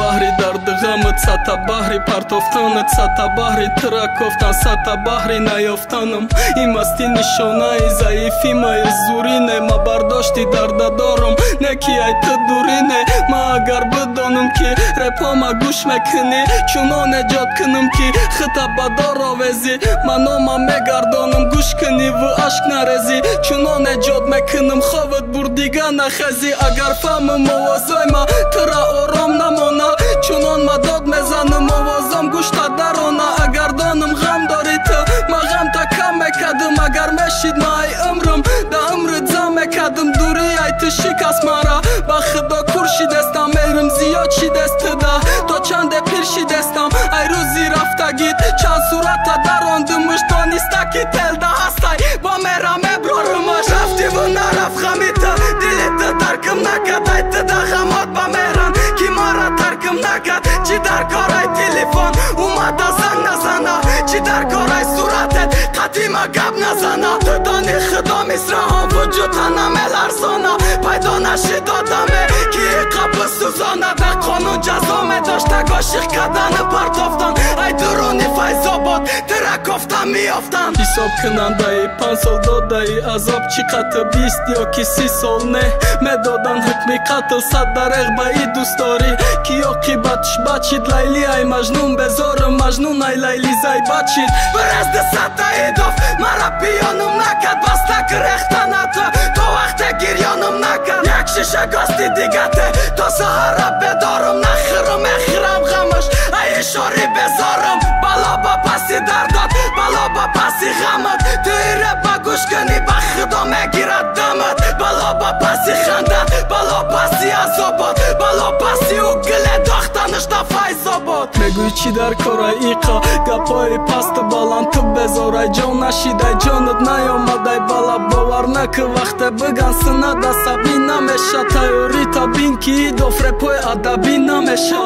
баҳри дардғамат сата баҳри партофтанат сата баҳри тракофтан сата баҳри наёфтанам ин масти нишонаи заифи май зурине ма бардошти дардадорам не ки ай ту дурине ма агар бидонам ки репома гӯш мекунӣ чунон эҷод кунам ки хита бадор овезӣ манома мегардонам гӯш кунӣ ву ашк нарезӣ чунон эҷод мекунам ховат бурдига нахезӣ агар фаҳмам овозои ма тура ором намона чунон ма дод мезанам овозам гӯшта дарона агар донам ғам дори ту ма ғамта кам мекардам агар мешид ма ай умрам да умрит зам мекардам дури ай ту шикаст мара ба худо кур шидестам меҳрим зиёд шидест туда то чанде пир шидестам ай рӯзи рафтагит чанд сурата дарондимаш дониста ки телда ҳастай ба мера меброрумаш рафтиву нарафт ғами ту дили ту тарким накард ай туда ғамот ба меран ки мара тарким накард чӣ дар корай телефон умада занг назана чӣ дар корай суратет қатима гап назана ту дони худо мисраҳон вуҷудҳа намеларзона пайдо нашид одаме ки қабл сӯзона дар қонун ҷазо медошта гошиқ кардани партофтан ай дуруни файзобод тракофта меёфтам ҳисоб кунандаи 5 сол додаи азоб чӣ қатъ 20 ё ки 30 сол не медодан ҳукми қатл 100 дареғ ба и дӯстдорӣ ки оқибатш бачид лайли ай маҷнун безору маҷнун ай лайли зай бачид бирезди сатаидов мара пиёнум накард баста кирехтаната то вақте гирёнум накард як шиша гости дигате то саҳара бедорум нахирум мехирам ғамаш ай ишори безорум бало ба паси дардот бало ба паси ғамат ту ире ба гӯш кунӣ ба худо мегирад дамат бало ба паси ханда бало паси азобот бало паси у гиле дохтанушта файзобод мегӯй чӣ дар корай иқа гапои пасту баланд ту безорай ҷон нашидай ҷонат наёмадай бала бовар накӣ вақте биган синад асабӣ намеша тайёри табин ки идоф репои адабӣ намеша